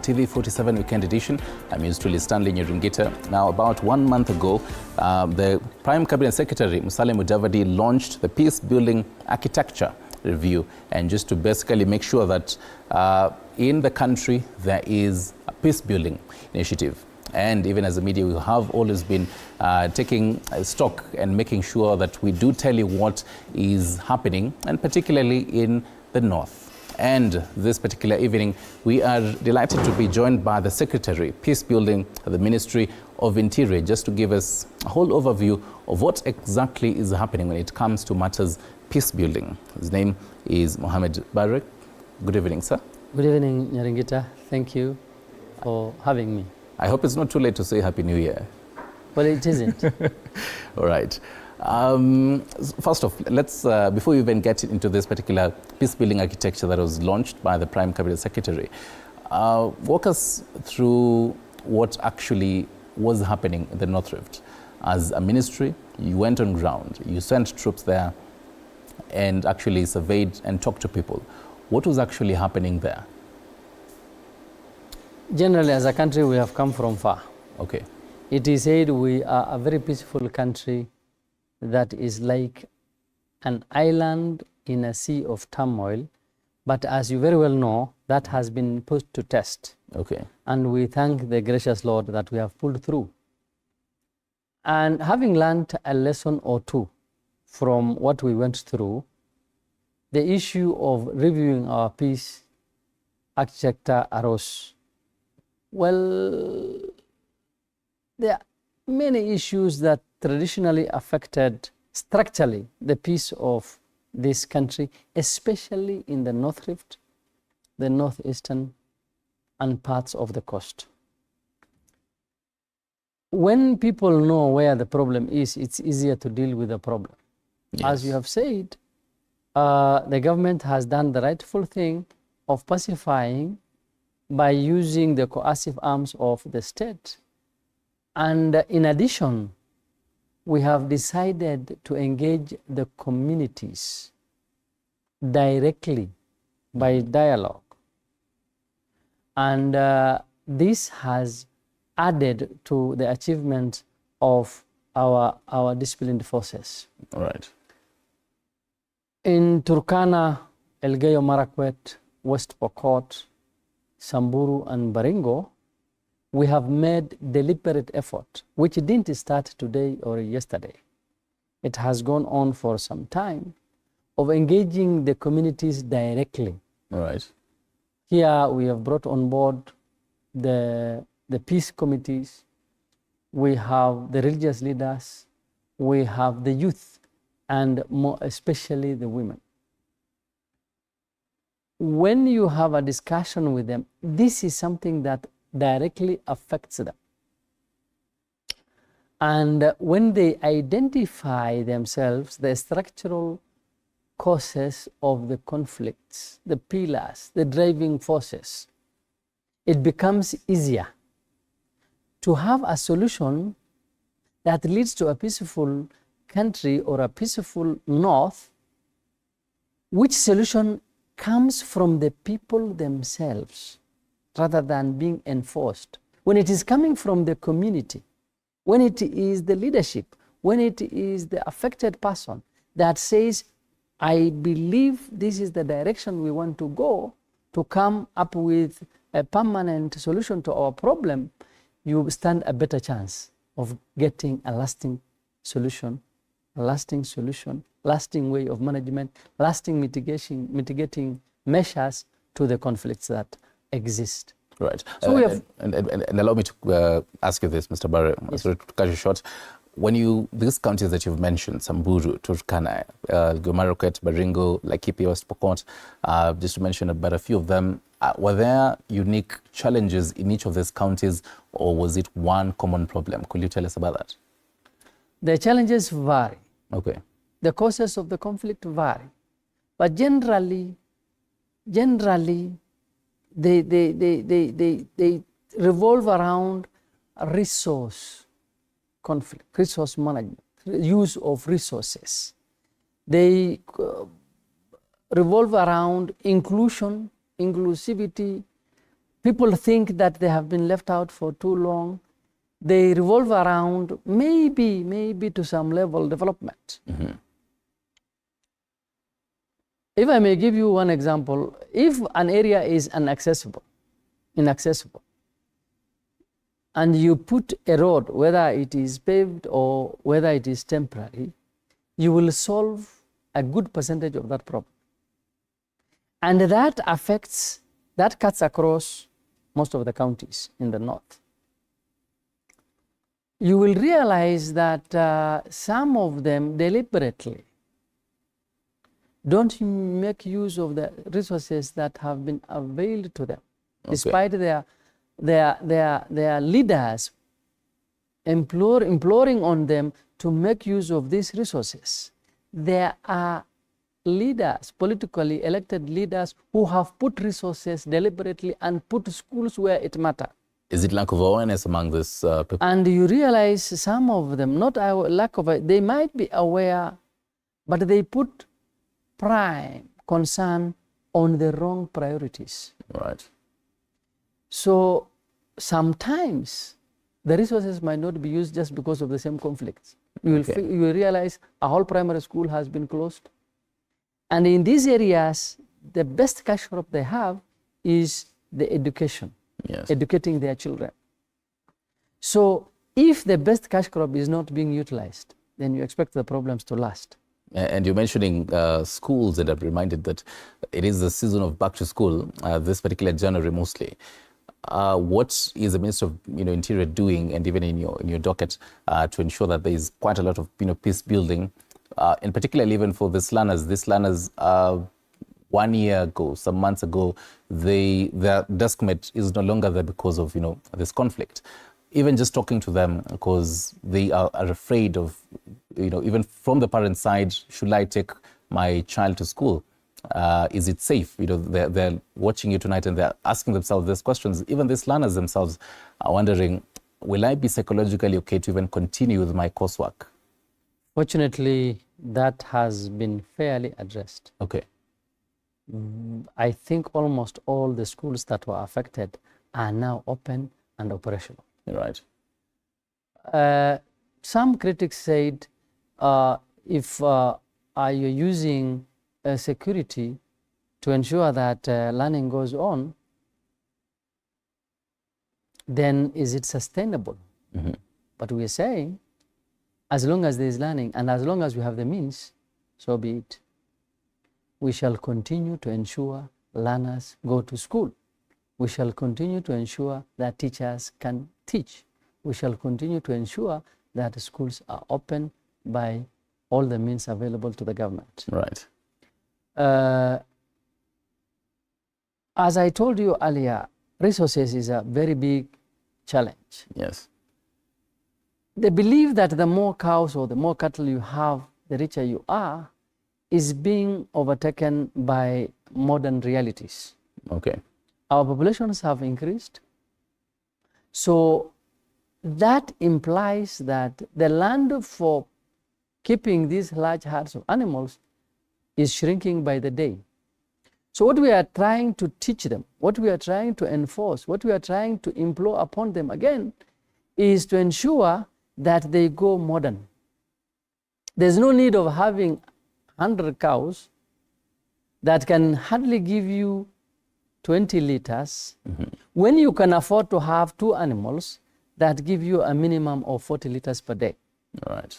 GOtv 47 Weekend Edition. I'm yours truly, Stanley Nyerungita. Now, about 1 month ago, the Prime Cabinet Secretary, Musalia Mudavadi, launched the Peace Building Architecture Review, and just to basically make sure that in the country there is a peace building initiative. And even as a media, we have always been taking stock and making sure that we do tell you what is happening, and particularly in the north. And this particular evening, we are delighted to be joined by the Secretary, Peace Building at the Ministry of Interior, just to give us a whole overview of what exactly is happening when it comes to matters peace building. His name is Mohamed Barre. Good evening, sir. Good evening, Nyerungita. Thank you for having me. I hope it's not too late to say Happy New Year. Well, it isn't. All right. First off, let's, before we even get into this particular peace building architecture that was launched by the Prime Cabinet Secretary, walk us through what actually was happening in the North Rift. As a ministry, you went on ground, you sent troops there and actually surveyed and talked to people. What was actually happening there? Generally, as a country, we have come from far. Okay. It is said we are a very peaceful country that is like an island in a sea of turmoil. But as you very well know, that has been put to test. Okay. And we thank the gracious Lord that we have pulled through. And having learned a lesson or two from what we went through, the issue of reviewing our peace architecture arose. Well, there are many issues that traditionally affected structurally the peace of this country, especially in the North Rift, the northeastern, and parts of the coast. When people know where the problem is, it's easier to deal with the problem. Yes. As you have said, the government has done the rightful thing of pacifying by using the coercive arms of the state. And in addition, we have decided to engage the communities directly by dialogue. And this has added to the achievement of our disciplined forces. All right. In Turkana, Elgeyo Marakwet, West Pokot, Samburu, and Baringo, we have made deliberate effort, which didn't start today or yesterday. It has gone on for some time, of engaging the communities directly. All right. Here we have brought on board the peace committees, we have the religious leaders, we have the youth, and more especially the women. When you have a discussion with them, this is something that directly affects them. And when they identify themselves, the structural causes of the conflicts, the pillars, the driving forces, it becomes easier to have a solution that leads to a peaceful country or a peaceful north, which solution comes from the people themselves rather than being enforced. When it is coming from the community, when it is the leadership, when it is the affected person that says, I believe this is the direction we want to go to come up with a permanent solution to our problem, you stand a better chance of getting a lasting solution, lasting way of management, lasting mitigating measures to the conflicts that exist. Right. So we have, and allow me to ask you this, Mr. Barre, yes. Sorry to cut you short. When these counties that you've mentioned, Samburu, Turkana, Marakwet, Baringo, Laikipia, West Pokot, just to mention about a few of them, were there unique challenges in each of these counties, or was it one common problem? Could you tell us about that? The challenges vary. Okay. The causes of the conflict vary. But generally, they revolve around resource conflict, resource management, use of resources. They revolve around inclusion, inclusivity, people think that they have been left out for too long. They revolve around maybe to some level development. If I may give you one example, if an area is inaccessible, and you put a road, whether it is paved or whether it is temporary, you will solve a good percentage of that problem. And that cuts across most of the counties in the north. You will realize that some of them deliberately don't make use of the resources that have been availed to them, despite their leaders imploring on them to make use of these resources. There are leaders, politically elected leaders, who have put resources deliberately and put schools where it matters. Is it lack of awareness among this people? And you realize some of them, not lack of, they might be aware, but they put prime concern on the wrong priorities. Right. So sometimes the resources might not be used just because of the same conflicts. You will realize a whole primary school has been closed. And in these areas, the best cash crop they have is the education, educating their children. So if the best cash crop is not being utilized, then you expect the problems to last. And you're mentioning schools, and I'm reminded that it is the season of back to school, this particular January mostly. What is the Minister of Interior doing, and even in your docket, to ensure that there is quite a lot of peace building, in particular even for these learners? These learners, 1 year ago, some months ago, their deskmate is no longer there because of this conflict. Even just talking to them, because they are afraid of, even from the parent side, should I take my child to school? Is it safe? They're watching you tonight and they're asking themselves these questions. Even these learners themselves are wondering, will I be psychologically okay to even continue with my coursework? Fortunately, that has been fairly addressed. Okay. I think almost all the schools that were affected are now open and operational. Right. Some critics said, if you're using security to ensure that learning goes on, then is it sustainable? But we are saying, as long as there is learning and as long as we have the means, so be it. We shall continue to ensure learners go to school. We shall continue to ensure that teachers can teach. We shall continue to ensure that schools are open by all the means available to the government. Right. As I told you earlier, resources is a very big challenge. Yes. The belief that the more cows or the more cattle you have, the richer you are, is being overtaken by modern realities. Okay. Our populations have increased. So that implies that the land for keeping these large herds of animals is shrinking by the day. So what we are trying to teach them, what we are trying to enforce, what we are trying to implore upon them again is to ensure that they go modern. There's no need of having 100 cows that can hardly give you 20 liters when you can afford to have 2 animals that give you a minimum of 40 liters per day. Right.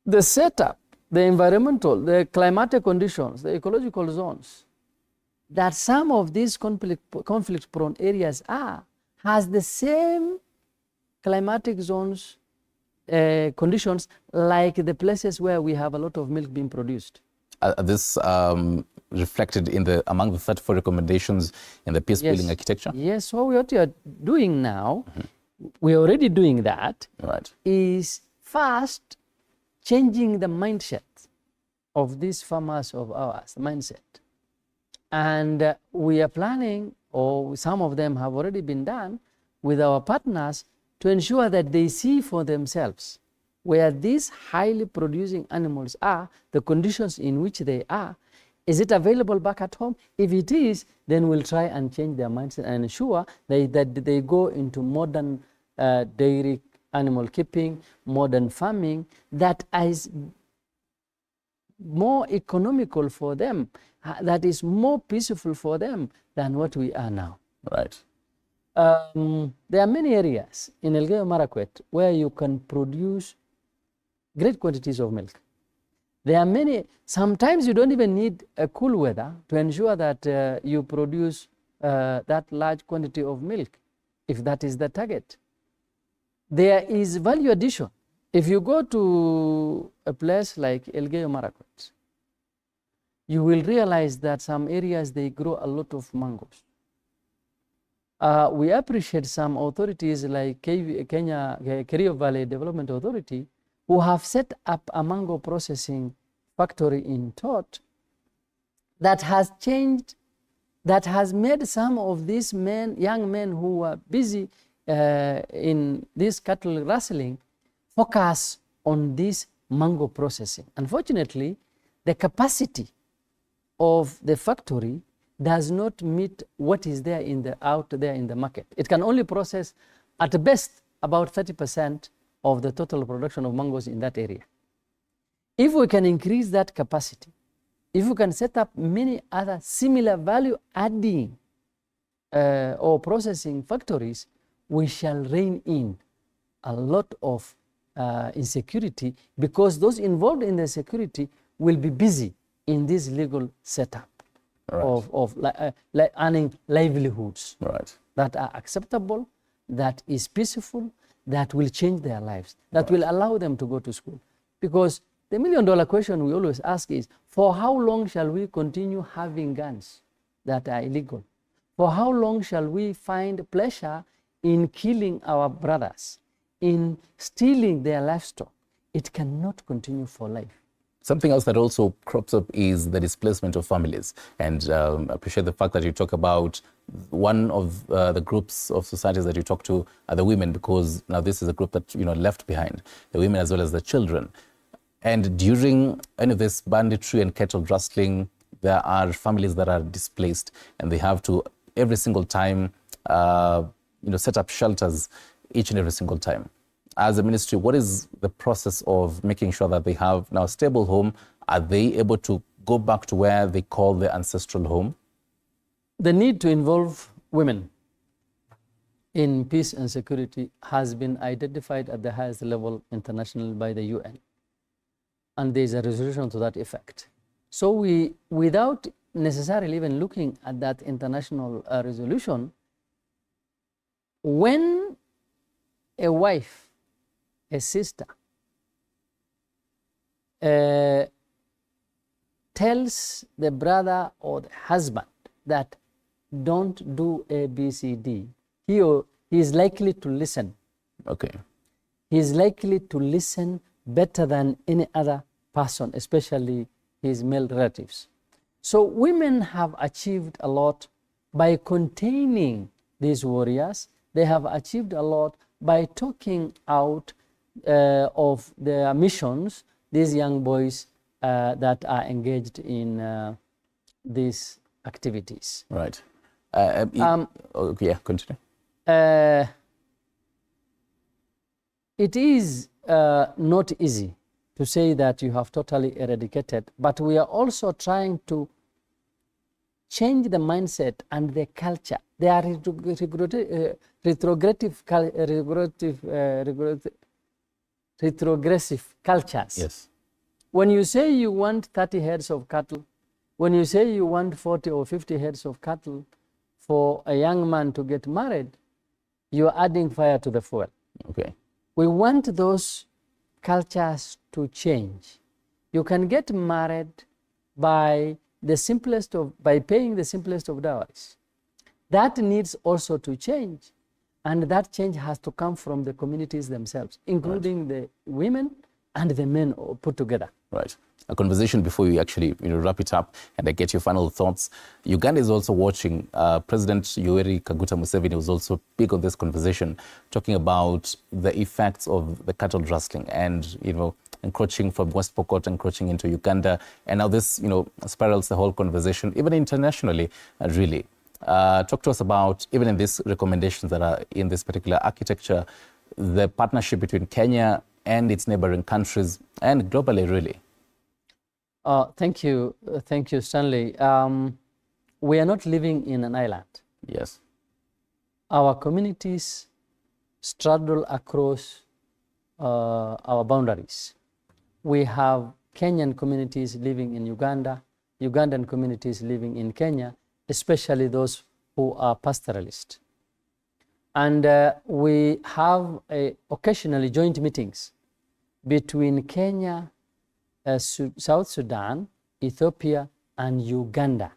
The setup, the environmental, the climatic conditions, the ecological zones that some of these conflict-prone areas has the same climatic zones, conditions like the places where we have a lot of milk being produced. This reflected in among the 34 recommendations in the peace building architecture? Yes, so what we are doing now, we're already doing that, is first changing the mindset of these farmers of ours, mindset. And we are planning, or some of them have already been done, with our partners to ensure that they see for themselves where these highly producing animals are, the conditions in which they are, Is it available back at home? If it is, then we'll try and change their mindset and ensure that they go into modern dairy animal keeping, modern farming, that is more economical for them, that is more peaceful for them than what we are now. Right. There are many areas in Elgeyo Marakwet where you can produce great quantities of milk. There are many, sometimes you don't even need a cool weather to ensure that you produce that large quantity of milk, if that is the target. There is value addition. If you go to a place like Elgeyo Marakwet, you will realize that some areas they grow a lot of mangoes. We appreciate some authorities like Kenya Kerio Valley Development Authority, who have set up a mango processing factory in Tot that has changed, that has made some of these young men who were busy in this cattle rustling focus on this mango processing. Unfortunately, the capacity of the factory does not meet what is there out there in the market. It can only process at best about 30% of the total production of mangoes in that area. If we can increase that capacity, if we can set up many other similar value adding or processing factories, we shall rein in a lot of insecurity, because those involved in the security will be busy in this legal setup. Right. of earning livelihoods, right, that are acceptable, that is peaceful, that will change their lives, that will allow them to go to school. Because the million-dollar question we always ask is, for how long shall we continue having guns that are illegal? For how long shall we find pleasure in killing our brothers, in stealing their livestock? It cannot continue for life. Something else that also crops up is the displacement of families. And I appreciate the fact that you talk about one of the groups of societies that you talk to are the women, because now this is a group that, left behind, the women as well as the children. And during any of this banditry and cattle rustling, there are families that are displaced, and they have to every single time, set up shelters each and every single time. As a ministry, what is the process of making sure that they have now a stable home? Are they able to go back to where they call their ancestral home? The need to involve women in peace and security has been identified at the highest level internationally by the UN. And there is a resolution to that effect. So we, without necessarily even looking at that international resolution, when a wife, a sister, tells the brother or the husband that don't do A, B, C, D, he is likely to listen. Okay. He is likely to listen better than any other person, especially his male relatives. So women have achieved a lot by containing these warriors. They have achieved a lot by talking out of their missions, these young boys that are engaged in these activities. Right. Yeah, continue. It is not easy to say that you have totally eradicated, but we are also trying to change the mindset and the culture. They are retrogressive cultures. Yes. When you say you want 30 heads of cattle, when you say you want 40 or 50 heads of cattle for a young man to get married, you are adding fire to the fuel. Okay. We want those cultures to change. You can get married by paying the simplest of dowries. That needs also to change, and that change has to come from the communities themselves, including the women and the men put together. Right. A conversation before we actually wrap it up and I get your final thoughts. Uganda is also watching. President Yoweri Kaguta Museveni was also big on this conversation, talking about the effects of the cattle rustling and encroaching from West Pokot, encroaching into Uganda, and now this, spirals the whole conversation, even internationally, really. Talk to us about, even in these recommendations that are in this particular architecture, the partnership between Kenya and its neighboring countries and globally, really. Thank you, Stanley. We are not living in an island. Yes. Our communities straddle across our boundaries. We have Kenyan communities living in Uganda, Ugandan communities living in Kenya, especially those who are pastoralists. And we have occasionally joint meetings between Kenya, South Sudan, Ethiopia, and Uganda.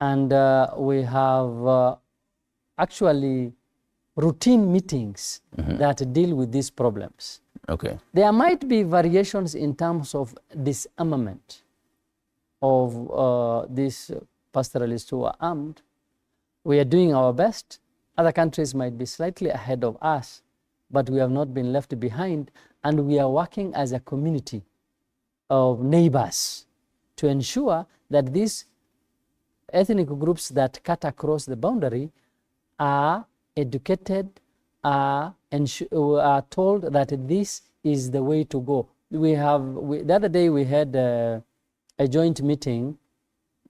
And we have actually routine meetings that deal with these problems. Okay. There might be variations in terms of disarmament of these pastoralists who are armed. We are doing our best. Other countries might be slightly ahead of us, but we have not been left behind, and we are working as a community of neighbors to ensure that these ethnic groups that cut across the boundary are educated, are told that this is the way to go. The other day we had a joint meeting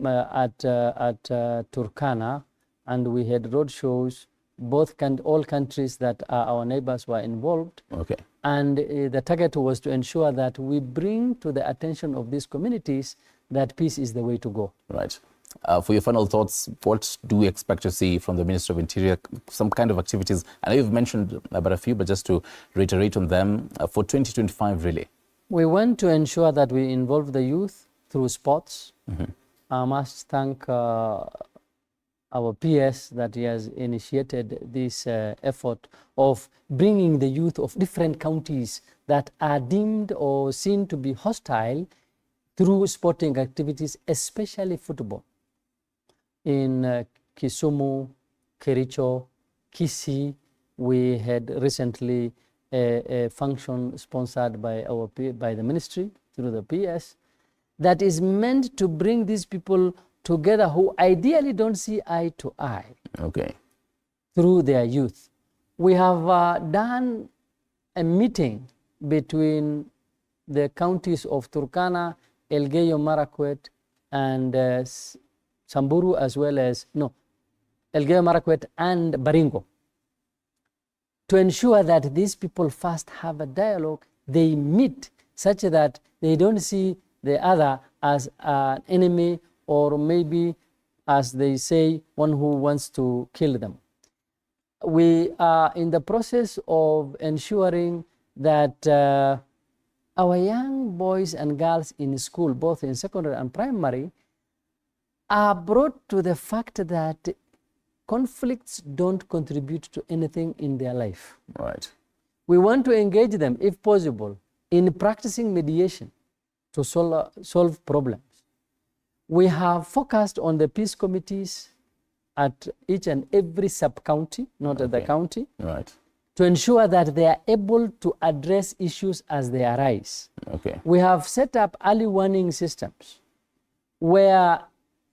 at Turkana, and we had road shows. All countries that are our neighbors were involved. Okay. And the target was to ensure that we bring to the attention of these communities that peace is the way to go. Right. For your final thoughts, what do we expect to see from the Minister of Interior? Some kind of activities. I know you've mentioned about a few, but just to reiterate on them, for 2025, really. We want to ensure that we involve the youth through sports. I must thank our PS that he has initiated this effort of bringing the youth of different counties that are deemed or seen to be hostile through sporting activities, especially football. In Kisumu, Kericho, Kisii, we had recently a function sponsored by the ministry through the PS that is meant to bring these people together who ideally don't see eye to eye. Okay. Through their youth. We have done a meeting between the counties of Turkana, Elgeyo Marakwet, and Samburu, as well as, Elgeyo Marakwet and Baringo, to ensure that these people first have a dialogue, they meet such that they don't see the other as an enemy, or maybe, as they say, one who wants to kill them. We are in the process of ensuring that our young boys and girls in school, both in secondary and primary, are brought to the fact that conflicts don't contribute to anything in their life. Right. We want to engage them, if possible, in practicing mediation to solve problems. We have focused on the peace committees at each and every sub-county, not at the county, right, to ensure that they are able to address issues as they arise. Okay. We have set up early warning systems where,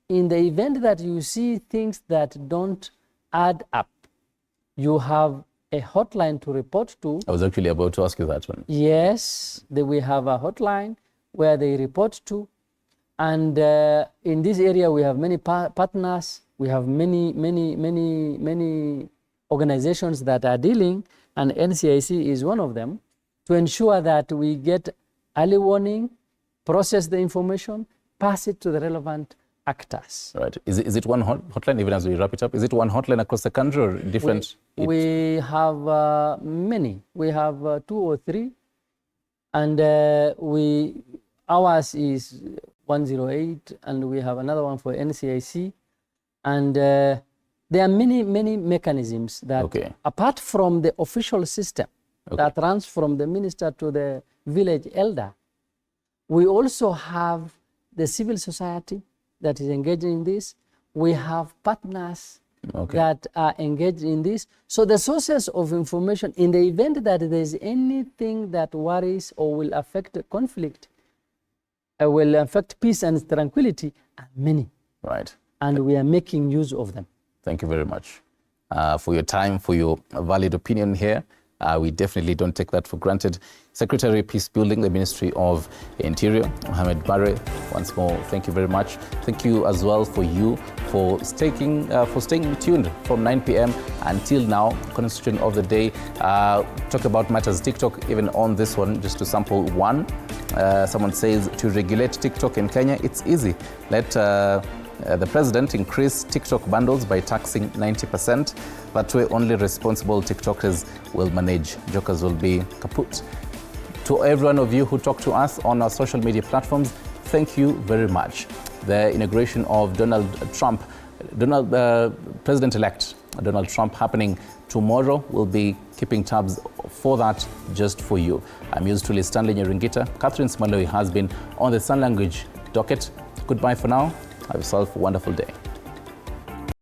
in the event that you see things that don't add up, you have a hotline to report to. I was actually about to ask you that one. Yes, we have a hotline where they report to. And in this area, we have many partners. We have many organizations that are dealing, and NCIC is one of them, to ensure that we get early warning, process the information, pass it to the relevant actors. Right. Is it one hotline, even as we wrap it up? Is it one hotline across the country or different? We have many. We have 2 or 3. And ours is 108, and we have another one for NCIC. And there are many mechanisms that, apart from the official system that runs from the minister to the village elder, we also have the civil society that is engaging in this. We have partners that are engaged in this. So the sources of information, in the event that there's anything that worries or will affect conflict, will affect peace and tranquility, are many. Right. And we are making use of them. Thank you very much for your time, for your valid opinion here. We definitely don't take that for granted. Secretary Peace Building, the Ministry of Interior, Mohamed Barre, once more, thank you very much. Thank you as well for staying tuned from 9 p.m. until now. Constitution of the day, talk about matters TikTok, even on this one, just to sample one. Someone says, to regulate TikTok in Kenya, it's easy. Let the president increased TikTok bundles by taxing 90%. That way, only responsible TikTokers will manage. Jokers will be kaput. To every one of you who talk to us on our social media platforms, thank you very much. The inauguration of President-elect Donald Trump happening tomorrow. We'll be keeping tabs for that just for you. I'm yours truly, Stanley Nyeringita. Catherine Smaloi has been on the Sun Language docket. Goodbye for now. Have yourself a wonderful day.